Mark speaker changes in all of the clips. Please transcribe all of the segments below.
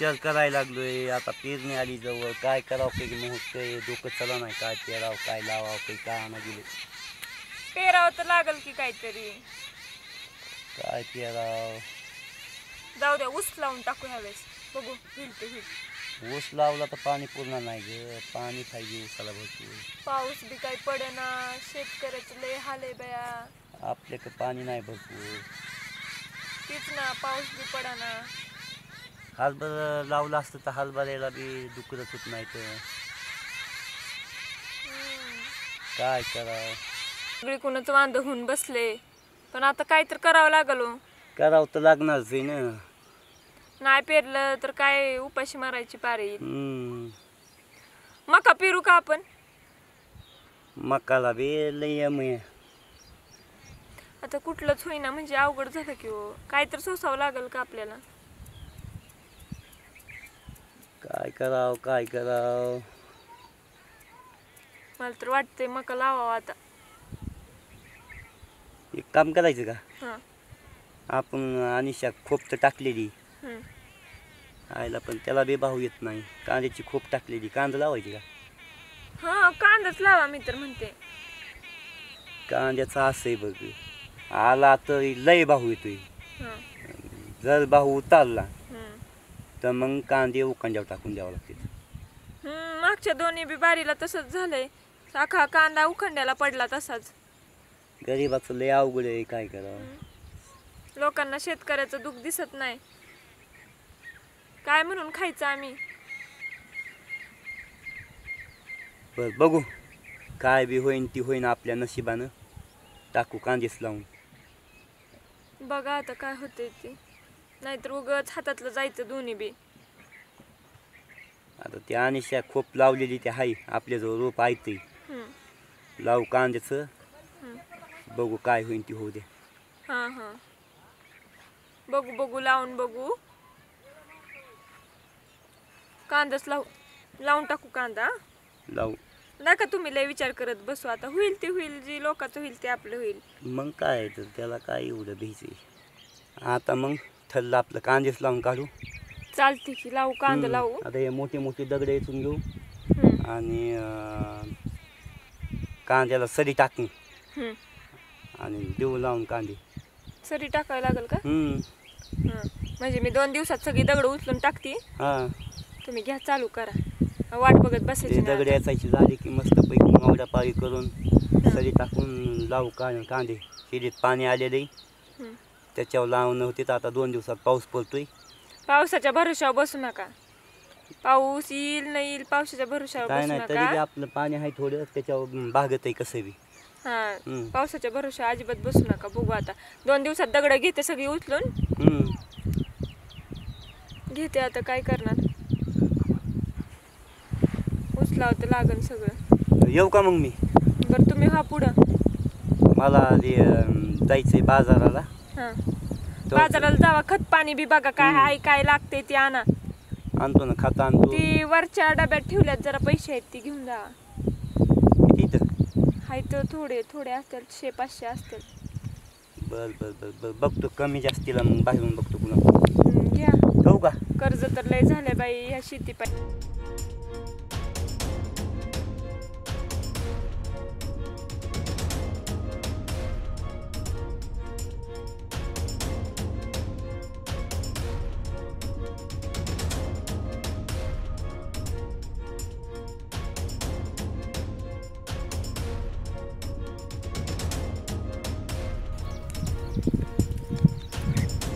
Speaker 1: विचार करायला लागलोय. आता पेरणी आली जवळ, काय करावं काही मुहूर्त आहे, डोकं चला नाही, काय पेरावं काय लावावं काही काय ना गेले.
Speaker 2: पेरावं तर लागल की काहीतरी.
Speaker 1: काय पेरावं.
Speaker 2: जाऊ द्या, ऊस लावून टाकू ह्यावेळेस, बघू होईल ते होईल.
Speaker 1: ऊस लावला तर पाणी पूर्ण नाही ग, पाणी पाहिजे ऊसाला भरपूर.
Speaker 2: पाऊस बी काही पडेना, शेतकऱ्याचं लय हाल आहे बया.
Speaker 1: आपल्याकडे पाणी नाही भरपूर.
Speaker 2: तीच ना, पाऊस बी पडेना.
Speaker 1: हरभरा लावला असतं तर हरभऱ्याला बी डुकरं होत नाही तर काय करावं.
Speaker 2: सगळी कोणाच वांद होऊन बसले, पण आता काय तर करावं लागल हो.
Speaker 1: करावं तर लागणारच आहे ना.
Speaker 2: नाही पेरलं तर काय उपाशी मारायची पारी येईल.
Speaker 1: मका
Speaker 2: मका पेरू का आपण?
Speaker 1: मकाला बी लय यम आहे.
Speaker 2: आता कुठलंच होईना म्हणजे अवघड झालं की हो. काय तर सोसावं लागल का आपल्याला?
Speaker 1: काय करावं काय करावं.
Speaker 2: मला तर वाटतंय मका लावावं आता.
Speaker 1: एक काम करायचं का,
Speaker 2: हा.
Speaker 1: आपण अनिशा खोप तर टाकलेली आयला, पण त्याला बी भाव येत नाही. कांद्याची खोप टाकलेली, कांदा लावायची का?
Speaker 2: हा, कांदाच लावा मी तर म्हणते.
Speaker 1: कांद्याचा असं आहे बघ, आला तर लय भाव येतोय.
Speaker 2: हा.
Speaker 1: जर भाव उतारला तर मग कांदे उकांड्यावर टाकून द्यावं लागते.
Speaker 2: मागच्या दोन्ही बी बारीला तसंच झालंय. साखा कांदा उखंड्याला पडला तसाच.
Speaker 1: गरीबाचं लय अवघड आहे, काय करावं.
Speaker 2: लोकांना शेतकऱ्याचं दुःख दिसत नाही. काय म्हणून खायचं आम्ही?
Speaker 1: बर बघू, काय बी होईन ती होईन, आपल्या नशिबानं टाकू कांदेच लावून.
Speaker 2: बघा आता काय होतंय ते, नाहीतर उगाच हातातलं जायचं दोन्ही बी.
Speaker 1: आता ते अनिशा खोप लावलेली ते हाय आपल्याजवळ, रोप ऐकते लावू कांद्याचं. बघू काय होईन ती होऊ दे.
Speaker 2: हा हा, बघू बघू लावून बघू. कांदाच लावून टाकू कांदा.
Speaker 1: लावू
Speaker 2: नका तुम्ही लय विचार करत बसू. आता होईल ते होईल, जे लोकांचं होईल ते आपलं होईल.
Speaker 1: मग काय तर त्याला काय एवढं भीती. आता मग ठरलं आपलं, कांदेच लावून काढू.
Speaker 2: चालते की, लावू कांदा लावू.
Speaker 1: आता हे मोठे मोठे दगड इथून घेऊ आणि कांद्याला सरी टाकू आणि देऊ लावून कांदे.
Speaker 2: सरी टाकायला लागेल का? म्हणजे मी 2 दिवसात सगळी दगड उचलून टाकते.
Speaker 1: हा,
Speaker 2: तुम्ही घ्या चालू करा, वाट बघत बसायची.
Speaker 1: दगड याचायची झाली की मस्त पैकी मावडा पाळी करून सरी टाकून लावू कांदे. शेतीत पाणी आलेले त्याच्यावर लावणं होते. तर आता 2 दिवसात पाऊस पडतोय.
Speaker 2: पावसाच्या भरोशावर बसू नका. पाऊस येईल नाही येईल, पावसाच्या भरोशावर
Speaker 1: काय
Speaker 2: बसू
Speaker 1: नाही, तरी बी
Speaker 2: नका.
Speaker 1: आपलं पाणी आहे थोडं, त्याच्यावर भागत आहे कसं बी.
Speaker 2: हा, पावसाच्या भरोशावर अजिबात बसू नका. बघू आता 2 दिवसात दगड घेते सगळी उचलून. घेते आता, काय करणार. उचलावं तर लागल सगळं.
Speaker 1: येऊ का मग मी?
Speaker 2: बरं तुम्ही हा पुढं.
Speaker 1: मला जायचंय बाजाराला.
Speaker 2: हा, बाजाराला जावा, खत पाणी बी बघा काय आहे काय लागते ते आणा.
Speaker 1: आणतो ना, खाता आणतो.
Speaker 2: ती वरच्या डब्यात ठेवल्यात जरा पैसे आहेत, ती घेऊन जा.
Speaker 1: किती तर
Speaker 2: आहेत थोडे थोडे असतील, 600-500 असतील.
Speaker 1: बर बर बर बर, बघतो कमी जास्तीला मग बाहेरून बघतो पुन्हा.
Speaker 2: घ्या.
Speaker 1: ठेवू का?
Speaker 2: कर्ज तर लय झालंय बाई ह्या शेती पायी.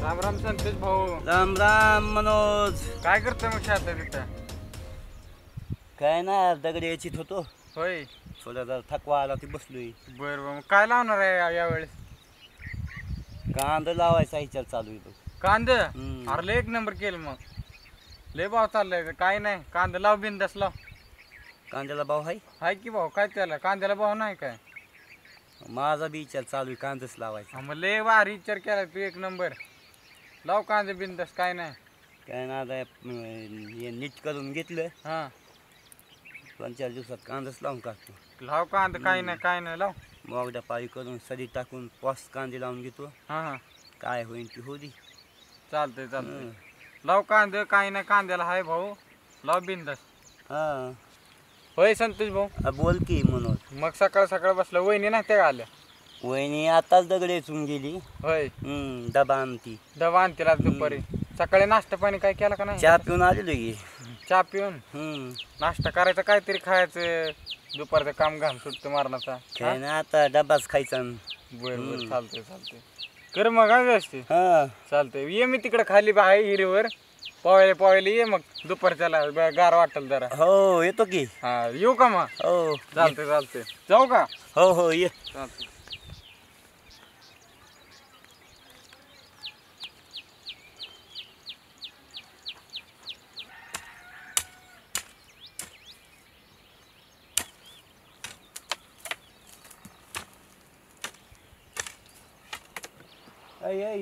Speaker 3: राम राम संतोष भाऊ.
Speaker 1: राम राम मनोज.
Speaker 3: काय करतोय मग शेतात तिथं?
Speaker 1: काय ना, दगड यायचीत होतो.
Speaker 3: होय.
Speaker 1: थोडा जरा थकवा आला ते बसलोय.
Speaker 3: बर बर, मग काय लावणार आहे यावेळेस?
Speaker 1: कांदा लावायचा विचार चालू आहे बघ.
Speaker 3: कांद? अरे लय एक नंबर केलं मग. लय भाव चाललाय. काय नाही, कांदा लाव, बिंदास लाव.
Speaker 1: कांद्याला भाव आहे?
Speaker 3: हाय की भाऊ, काय त्याला कांद्याला भाव नाही काय?
Speaker 1: माझा बी विचार चालू आहे कांदाच लावायचा.
Speaker 3: मग लय भारी विचार केला तू, एक नंबर. लाव कांदा बिंदास, काय नाही.
Speaker 1: काय ना, आता हे नीट करून घेतलं.
Speaker 3: हा,
Speaker 1: 2-4 दिवसात कांदाच लावून काढतो.
Speaker 3: लाव कांदा, काय नाही काय नाही, लाव.
Speaker 1: मोगड्या पाळी करून सरी टाकून पॉस कांदे लावून घेतो.
Speaker 3: हा हा,
Speaker 1: काय होईल ती होती.
Speaker 3: चालतंय चालतंय. लाव कांदे, काही नाही कांद्याला हाय भाऊ, लाव बिंदास.
Speaker 1: हा
Speaker 3: होय संतोष भाऊ.
Speaker 1: बोल की म्हणून.
Speaker 3: मग सकाळ सकाळ बसलं, वहिनी नाही त्या आल्या?
Speaker 1: वहिनी आताच दगड येचून गेली.
Speaker 3: होय.
Speaker 1: डबा आणती.
Speaker 3: डबा आणतील आज दुपारी. सकाळी नाश्ता पाणी काय केला का नाही?
Speaker 1: चहा पिऊन आलेलो की.
Speaker 3: चहा पिऊन नाश्ता करायचा, काहीतरी खायचं, दुपारचं काम घाम सुटतं मारण्याचा.
Speaker 1: काय ना आता डबाच खायचा.
Speaker 3: बर चालतंय चालतंय. कर मग हा व्यवस्थित.
Speaker 1: हा
Speaker 3: चालतंय, ये मी तिकडे खाली आहे हिरीवर, पोहायला ये मग दुपारच्याला, गार वाटेल जरा.
Speaker 1: हो येतो की.
Speaker 3: हा येऊ का मग?
Speaker 1: हो
Speaker 3: चालतंय जाऊ का?
Speaker 1: हो ये.
Speaker 3: चालतंय.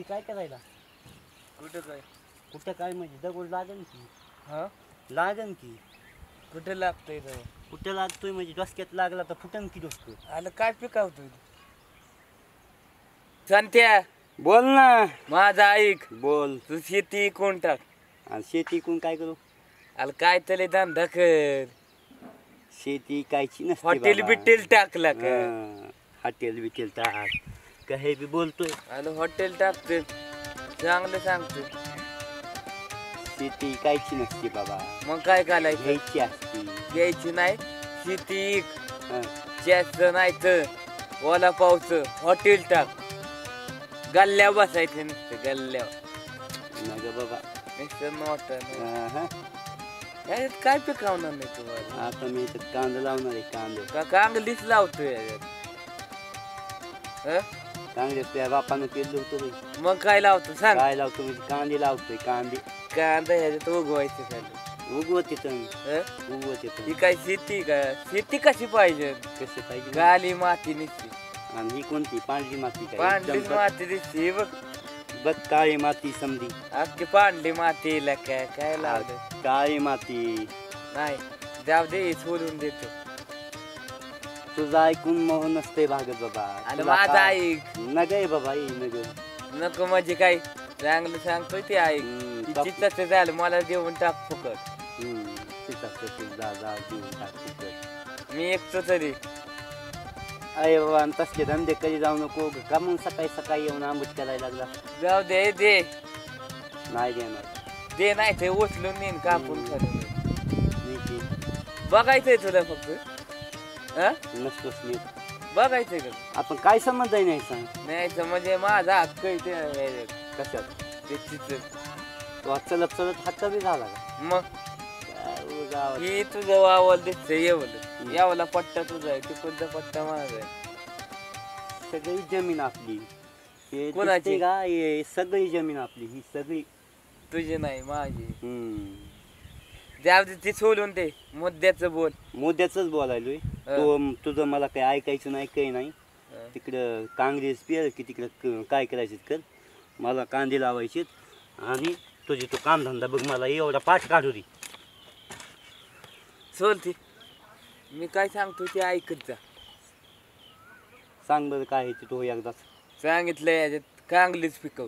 Speaker 1: काय करायला?
Speaker 3: कुठं काय?
Speaker 1: कुठं काय म्हणजे दगड लागन की.
Speaker 3: हा
Speaker 1: लागन की.
Speaker 3: कुठे लागतंय?
Speaker 1: कुठं लागतोय म्हणजे डोसक्यात लागला तर फुटन की डोसकं.
Speaker 3: आलं काय पिकावतोय? संत्या
Speaker 1: बोल ना.
Speaker 3: माझा ऐक,
Speaker 1: बोल.
Speaker 3: तू शेती कोण टाक.
Speaker 1: आणि शेती कोण काय करू?
Speaker 3: आलं काय तरी धंदा कर,
Speaker 1: शेती कायची नसते
Speaker 3: हॉटेल
Speaker 1: बाबा.
Speaker 3: बिटेल टाकला का?
Speaker 1: हॉटेल बिटेल टाक. काय बी बोलतोय.
Speaker 3: आलं हॉटेल टाकते, चांगलं सांगतो.
Speaker 1: शेती कायची नसते बाबा.
Speaker 3: मग काय घालायचं?
Speaker 1: घ्यायची असते.
Speaker 3: घ्यायची नाही, शेती
Speaker 1: हा.
Speaker 3: जास्त नाही तर ओला पावस हॉटेल टाक, गल्ल्या बसायचं नुसतं, गल्ल्या
Speaker 1: नग बाबा.
Speaker 3: नुसतं नोट.
Speaker 1: हा.
Speaker 3: काय पिकावणार नाही तुम्हाला?
Speaker 1: आता मी इथं कांदा लावणार आहे. कांदे
Speaker 3: का कांगलीच लावतोय याच्यात?
Speaker 1: कांदे तुझ्या बापानं केलं होतं रे.
Speaker 3: मग काय लावतो सांग?
Speaker 1: काय लावतो म्हणजे कांदे लावतोय. कांदे
Speaker 3: कांदा ह्याच्यात उगवायचं खाली.
Speaker 1: उगवते तर उगवते
Speaker 3: ही काय शेती का? शेती कशी पाहिजे?
Speaker 1: कसं पाहिजे.
Speaker 3: गाली माती निसती,
Speaker 1: आणि ही कोणती पांढरी माती काय?
Speaker 3: पांढरी
Speaker 1: एकदम
Speaker 3: माती दिसते बघ.
Speaker 1: बघ काळी माती समधी.
Speaker 3: अख्खी पांढरी माती काय काय लावलं?
Speaker 1: काळी माती.
Speaker 3: नाही जाऊ दे, सोडून देतो.
Speaker 1: तुझं ऐकून मोह नसते भागत बाबा.
Speaker 3: आणि
Speaker 1: तुला
Speaker 3: माझा
Speaker 1: काय-
Speaker 3: ऐक.
Speaker 1: नग आहे बाबा. नग
Speaker 3: नको म्हणजे काय, चांगलं सांगतोय ते ऐक. चित्त झालं, मला देऊन टाक फुकट.
Speaker 1: जा जा देऊन टाक तिथं.
Speaker 3: मी एकतो तरी.
Speaker 1: अरे बाबा आणि तसले धंदे कधी जाऊ नको का. मग सकाळी सकाळी येऊन आंबट करायला लागला.
Speaker 3: जाऊ दे दे
Speaker 1: नाही देणार.
Speaker 3: दे, नाही ते उचलून नेईन कापून खाली.
Speaker 1: नाही ते
Speaker 3: बघायचंय तुला फक्त? हा
Speaker 1: नसतोच नीट.
Speaker 3: बघायचंय का?
Speaker 1: आपण काय समज आहे नाही सांग.
Speaker 3: नाही तर म्हणजे माझा हक्क आहे ते
Speaker 1: कशात?
Speaker 3: ते चित्र.
Speaker 1: तो चलत चलत हात कमी झाला का?
Speaker 3: मग
Speaker 1: काय गावात.
Speaker 3: ही तुझं वावल दिसतंय येवलं. यावला पट्टा तुझा आहे, तिकडचा पट्टा माझा आहे.
Speaker 1: सगळी जमीन आपली. हे
Speaker 3: कोणाची?
Speaker 1: दिसते का? हे सगळी जमीन आपली. ही सगळी.
Speaker 3: तुझी नाही माझी.
Speaker 1: हम्म.
Speaker 3: जाऊ दे, ती सोडून दे, मुद्द्याचं बोल.
Speaker 1: मुद्द्याच बोलायलोय. तो तुझं मला काही ऐकायचं नाही. काही नाही. तिकडं काँग्रेस पेर की तिकडं काय करायचं कर. मला कांदे लावायचे आणि तुझी तो कामधंदा बघ. मला एवढा पाठ काढू दे.
Speaker 3: सोल ती, मी काय सांगतो ते ऐकत जा.
Speaker 1: सांग बरं काय आहे ते तो एकदाच.
Speaker 3: सांगितलंय याच्यात कांगलीच पिकव.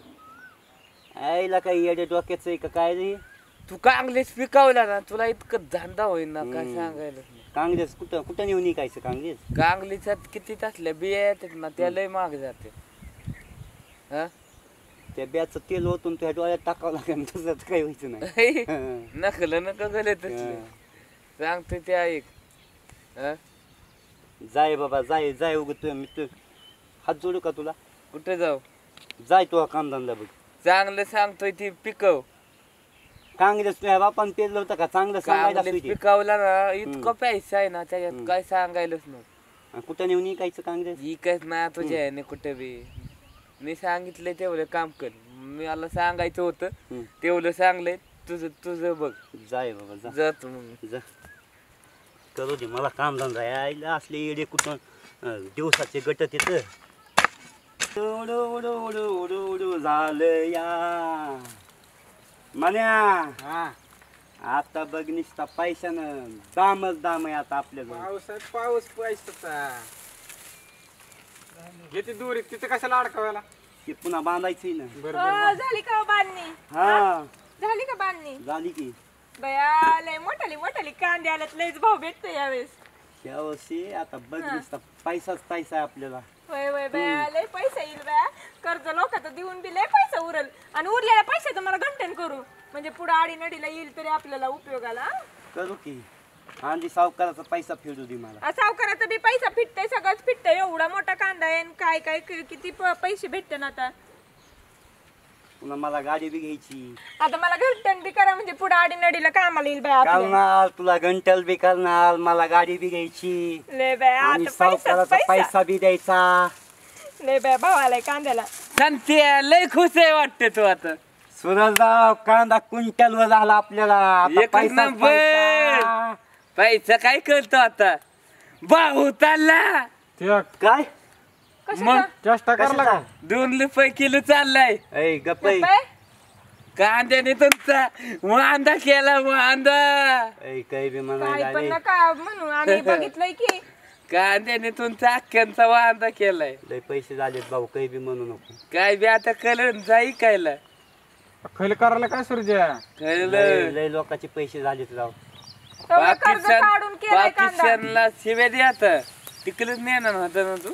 Speaker 1: आईला काही येड्या डोक्याचं आहे का काय रे?
Speaker 3: तू कांगलीच पिकवला ना, तुला इतकं धंदा होईल ना, काय सांगायला नाही.
Speaker 1: काँग्रेस कुठं कुठं नेऊन निघायचं काँग्रेस?
Speaker 3: कांगलीच्यात किती असल्या बिया येतात ना, त्या लय महाग जाते. हा
Speaker 1: त्या ब्याचं तेल ओतून तुझ्या डोळ्यात टाकावं लागेल. तसं तर काही व्हायचं नाही.
Speaker 3: नकल नका गले तसले. सांगतो ते ऐक. हा
Speaker 1: जाय बाबा जाय जाय. उगत मी तू हात जोडू का तुला?
Speaker 3: कुठे जाऊ?
Speaker 1: जाय तू कामधंदा बघ.
Speaker 3: चांगलं सांगतोय ती पिकव.
Speaker 1: काँग्रेस तुझ्या बापान पेरलं होतं का? चांगलं सांगायला
Speaker 3: कांगलीच पिकवला ना, इतकं पैसा आहे ना त्याच्यात, काय सांगायलाच नाही.
Speaker 1: कुठं नेऊन निघायचं काँग्रेस?
Speaker 3: इकच ना तुझ्या ह्याने कुठं बी. मी सांगितलंय तेवढं काम कर. मला सांगायचं होतं तेवढं सांगलंय. तुझं तुझं बघ.
Speaker 1: जाय बाबा जा.
Speaker 3: जातो मग.
Speaker 1: जा करू दे मला कामधंदा. यायला असले येडे कुठं दिवसाचे गटत येतं. उडू उडू उडू उडू उडू झालं या म्हण्या.
Speaker 3: हा
Speaker 1: आता बघ निसता पैशानं दामच दाम आहे आता आपल्याला.
Speaker 3: पावसात पाऊस पैसा घेते दोरी तिथे कशाला अडकवायला?
Speaker 1: ते पुन्हा बांधायचंय ना.
Speaker 2: झाली का बांधणी?
Speaker 1: हा
Speaker 2: झाली का बांधणी?
Speaker 1: झाली की.
Speaker 2: बया लय मोठाली कांदे आल्यात, लयच भाव भेटतो यावेळेस.
Speaker 1: या वर्षी आता बघ नुसता पैसाच पैसा आहे आपल्याला.
Speaker 2: होय बया लय पैसा येईल बया. कर्ज लोकांचं देऊन बी लय पैसा उरल, आणि उरलेल्या पैसे तर मला घंटन करू, म्हणजे पुढे आडीनडीला येईल तरी आपल्याला उपयोगाला.
Speaker 1: करू की. आधी सावकाराचा पैसा फेडू दे मला.
Speaker 2: सावकाराचा बी पैसा फिटतय, सगळंच फिटतय. एवढा मोठा कांदा आहे आणि काय काय किती पैसे भेटते ना आता.
Speaker 1: पुन्हा मला गाडी बी घ्यायची.
Speaker 2: आता मला घंटन बी करा, म्हणजे पुढे आडीनडीला कामाला येईल बया आपल्या.
Speaker 1: करणार तुला घंटल बी करणार, मला गाडी बी घ्यायची
Speaker 2: लय बया
Speaker 1: आणि
Speaker 2: आता
Speaker 1: सावकाराचा
Speaker 2: पैसा
Speaker 1: पैसा बी द्यायचा.
Speaker 2: लय बया भाव आलाय कांद्याला.
Speaker 3: सांगते लय खुश आहे वाटते तू आता.
Speaker 1: सुरजराव कांदा क्विंटलवर झाला आपल्याला. आता
Speaker 3: एकच
Speaker 1: पैसाच
Speaker 3: नंबर.
Speaker 1: पैसा.
Speaker 3: पैसा काय करतो आता. भाऊ चालला
Speaker 1: काय
Speaker 3: मग
Speaker 4: चेष्टा करला का?
Speaker 3: 2 रुपये किलो चाललाय.
Speaker 1: ऐ गप्पई.
Speaker 3: कांद्याने तुमचा वांदा केला वांदा.
Speaker 1: ऐ काही बी
Speaker 2: काय
Speaker 1: म्हणायला
Speaker 2: पण
Speaker 1: लय
Speaker 2: नका म्हणू, आम्ही बघितलंय की.
Speaker 3: कांद्याने तुमचा अख्ख्यांचा वांदा केलाय.
Speaker 1: पैसे झालेत भाऊ, काही बी म्हणू नको.
Speaker 3: काय बी आता कळलं जाई कायला.
Speaker 4: खैल करायला काय सुरज्या?
Speaker 3: कळलं.
Speaker 1: लय लोकांचे पैसे झालेत राव.
Speaker 2: तेवढं कर्ज काढून केलाय कांदा.
Speaker 3: पाकिस्तानला शिव्या दे आता. तिकडेच नेणार होता ना तू.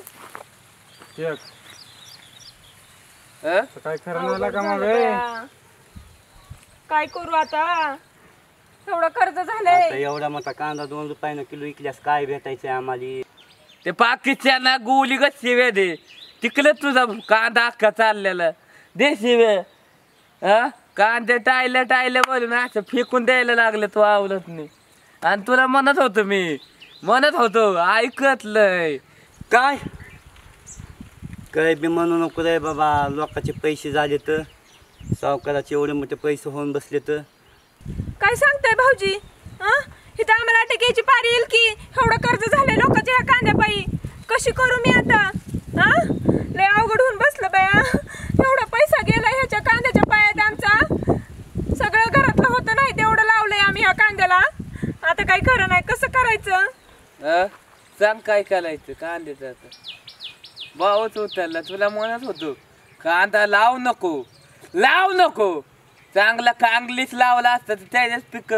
Speaker 4: एक
Speaker 3: हं?
Speaker 4: काय खरं नाही
Speaker 2: अवघड
Speaker 4: का मग
Speaker 2: झालं बया. काय करू आता, एवढं कर्ज
Speaker 1: आता
Speaker 2: झालंय.
Speaker 1: एवढा मोठा कांदा 2 रुपयानं किलो विकल्यास काय भेटायचंय आम्हाला?
Speaker 3: ते पाकिस्तानला गोली ग शिव्या दे. तिकडे तुझा कांदा अख्खा चाललेला दे शिव्या. कांदे टायल्या बोलून असं फेकून द्यायला लागले तू आवडत नाही. आणि तुला म्हणत होतो ऐकतलंय
Speaker 1: काय काय बी म्हणू नको रे बाबा. लोकांचे पैसे झाले तर, सावकाराचे एवढे मोठे पैसे होऊन बसले तर.
Speaker 2: काय सांगताय भाऊजी? इथं आम्हाला अटक यायची पारी येईल की. एवढं कर्ज झालंय लोकांच्या ह्या कांद्यापायी. कशी करू मी आता? लय अवघड होऊन बसलं बया. एवढा पैसा गेला ह्याच्या कांद्याच्या पायात आमचा. सगळं घरातलं होतं नाही तेवढं लावलंय आम्ही ह्या कांद्याला. आता काय खरं नाही, कसं करायचं?
Speaker 3: सांग काय करायचं कांद्याचं आता. भावच उतरला तुला म्हणत होतो कांदा लावू नको. चांगला कांगलीच लावला असतं तर त्याच्याच पिक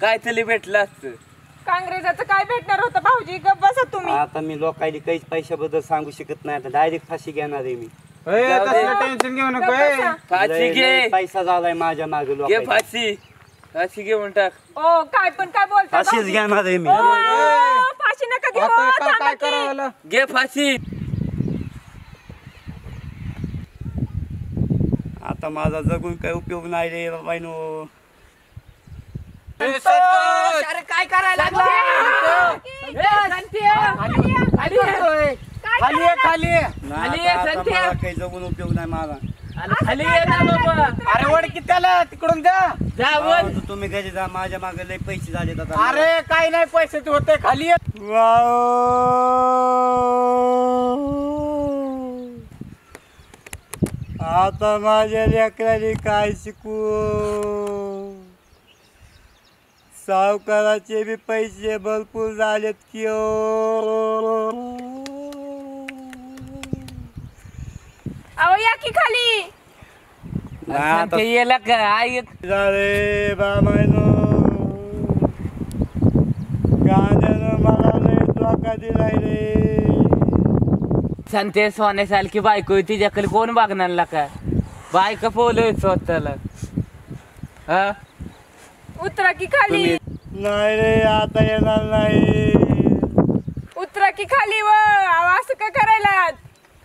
Speaker 3: काहीतरी भेटलं असतं.
Speaker 2: काँग्रेसाचं काय भेटणार होतं भाऊजी? गप्प बसा तुम्ही.
Speaker 1: आता मी लोकांनी काहीच पैशाबद्दल सांगू शकत नाही. आता डायरेक्ट फाशी घेणार आहे मी.
Speaker 4: तसलं टेन्शन घेऊ नको.
Speaker 2: गप्प बसा.
Speaker 3: फाशी
Speaker 1: लय
Speaker 3: घे.
Speaker 1: पैसा झालाय माझ्या मागे.
Speaker 3: घे फाशी घेऊन टाक.
Speaker 2: ओ काय बोलता
Speaker 1: फाशीच
Speaker 2: भाऊजी?
Speaker 1: घेणार आहे मी.
Speaker 2: ओ, फाशी नका घेऊ.
Speaker 4: आता
Speaker 2: थांबा
Speaker 4: काय
Speaker 2: की.
Speaker 4: करावं?
Speaker 3: घे फाशी.
Speaker 1: आता माझा जगून काही उपयोग नाही रे बाबांनो.
Speaker 3: अरे काय करायला लागला? खाली
Speaker 1: नाही, आता मला काही जगून उपयोग नाही माझा.
Speaker 3: खाली ये ना बाबा.
Speaker 4: अरे वड की त्याला तिकडून जा.
Speaker 3: जावं.
Speaker 1: तुम्ही घरी जा. माझ्या मागे लय पैसे झालेत आता.
Speaker 4: अरे काय नाही पैसे होते खाली ये.
Speaker 1: आता माझ्या लेकराने काय शिकू? सावकाराचे बी पैसे भरपूर झालेत की
Speaker 2: अहो या की खाली.
Speaker 3: आता येला का ऐक.
Speaker 1: रे बाबांनो, गांध्यानं मला लय धोका दिलाय रे.
Speaker 3: संते सोन्यासारखी बायको तिच्याकडे कोण बघणार का? बायका पोलोय स्वतःला.
Speaker 2: उतरा की खाली.
Speaker 1: नाही रे, आता येणार नाही.
Speaker 2: उतरा की खाली. व असं का करायला?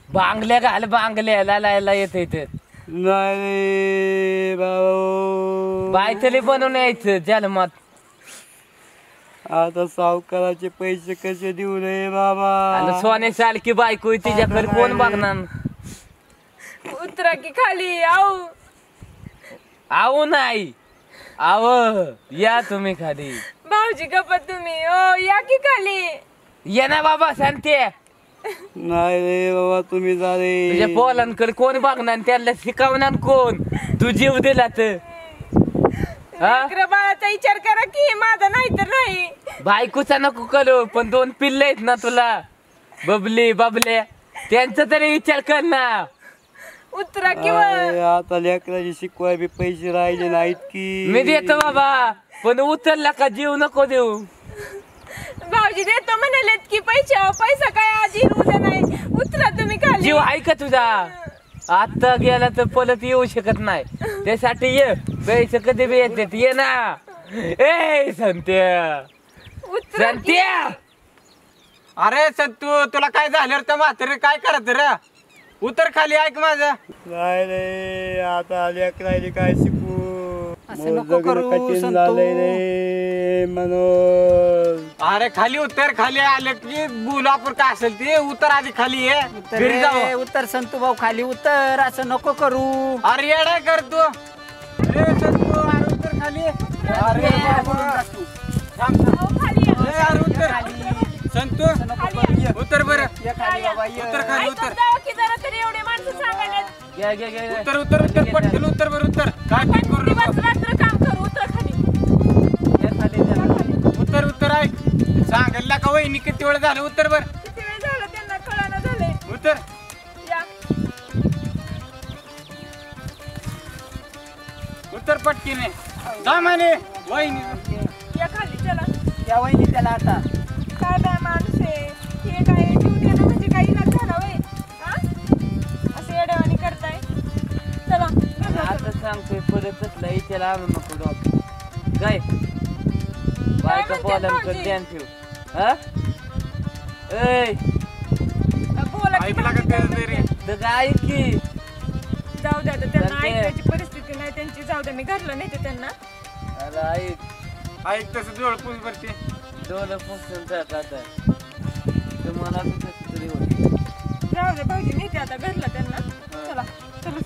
Speaker 3: बांगल्या घाल बांगल्याला लायला येते ते.
Speaker 1: नाही रे बाबा.
Speaker 3: बायतली बनवून यायचं जन्मात.
Speaker 1: आता सावकाराचे पैसे कसे देऊ रे बाबा?
Speaker 3: आणि सोन्यासारखी बायको तिच्याकडे कोण बघणार?
Speaker 2: उतरा की खाली.
Speaker 3: आऊ नाही आव या तुम्ही खाली.
Speaker 2: भाऊजी गप्पा तुम्ही. ओ या की खाली.
Speaker 3: ये ना बाबा सांगते.
Speaker 1: नाही रे बाबा, तुम्ही जा रे.
Speaker 3: तुझ्या पोलांकडे कोण बघणार? त्याला शिकवणार कोण? तू जीव दिला तर
Speaker 2: बाळाचा विचार करा की. माझा नाही तर नाही.
Speaker 3: बायकोचा नको करू, पण 2 पिल्ले आहेत ना तुला, बबली बबल्या, त्यांचा तरी विचार कर ना.
Speaker 2: उतरा किंवा
Speaker 1: आता लेकराची शिकवाय बी पैसे राहिले नाहीत की
Speaker 3: मी देतो बाबा, पण उचलला का जीव नको देऊ.
Speaker 2: भाऊजी देतो म्हणालेत की पैसा काय आज येईल उद्या नाही. उतरा तुम्ही खाली.
Speaker 3: जीव आहे का तुझा? आता गेला तर परत येऊ शकत नाही, त्यासाठी ये. पैसे कधी बी येतात, ये ना. ए संत्या,
Speaker 2: उतरा की.
Speaker 3: संत्या,
Speaker 4: अरे संतू तुला काय झालं तर म्हातारे काय करत रे? उतर खाली, ऐक माझं.
Speaker 1: नाही रे, आता लेकरायला काय शिकू?
Speaker 5: असं नको करू,
Speaker 1: कठीण
Speaker 5: संतू.
Speaker 1: झालंय रे मनोज.
Speaker 4: अरे खाली उतर, खाली आलं की बोलू आपण काय असेल ते. उतर आधी खाली ये, घरी जाऊ.
Speaker 5: उत्तर संतू भाऊ खाली उतर, असं नको करू.
Speaker 4: अरे येडा कर तू. ए संतू, अरे उतर खाली. अरे बाबा. थांब, थांब.
Speaker 2: अहो, खाली या.
Speaker 4: ए, अरे उतर. संतू उतर बरं. उतर खाली,
Speaker 2: ऐकून
Speaker 4: उतर.
Speaker 2: जावं की जरा तरी एवढे माणसं सांगायला.
Speaker 3: घे, घे, घे.
Speaker 4: उतर उतर उतर पटकन उतर बरं, उतर. काय काय करू
Speaker 2: दिवस
Speaker 4: नको.
Speaker 2: रात्र काम करू. उतरा खाली.
Speaker 3: घे खाली, घे.
Speaker 4: उतर उतर, ऐक सांगायला का वहिनी किती वेळ झालं. उतर बर,
Speaker 2: किती वेळ झालं त्यांना कळाना झालंय.
Speaker 4: उतर.
Speaker 2: या.
Speaker 4: उतर पटकीने. जा म्हणे वहिनी.
Speaker 2: या खाली चला.
Speaker 5: या वहिनी त्याला आता.
Speaker 2: काय बाय माणूस आहे हे, काय जीव देणं म्हणजे काही इलाज झाला होय. हा? असं येड्यावानी करताय. चला घरला चला.
Speaker 3: आता सांगतोय परत तसला इथे आणू नको डॉक्टर. काय बायका
Speaker 2: म्हणतात
Speaker 3: पोलांकडे
Speaker 2: भाऊजी?
Speaker 3: ध्यान ठेव. हा ऐ,
Speaker 2: बोला की
Speaker 4: ऐकला का
Speaker 2: भाऊजी
Speaker 4: त्याचं
Speaker 2: काय
Speaker 4: तरी?
Speaker 2: म्हणतात?
Speaker 3: तर काय की
Speaker 2: जाऊ द्या आता, त्यांना
Speaker 3: चालतंय.
Speaker 2: ऐकायची परिस्थिती नाही त्यांची. जाऊ द्या, मी घरला नेते त्यांना.
Speaker 3: अरे ऐक,
Speaker 4: ऐक तसं जोड पूस भरते.
Speaker 3: डोलं पुसून टाक आता. तुम्हाला बी कसं तरी होतं.
Speaker 2: जाऊ द्या भाऊजी, नेते आता घरला त्यांना. चला चला.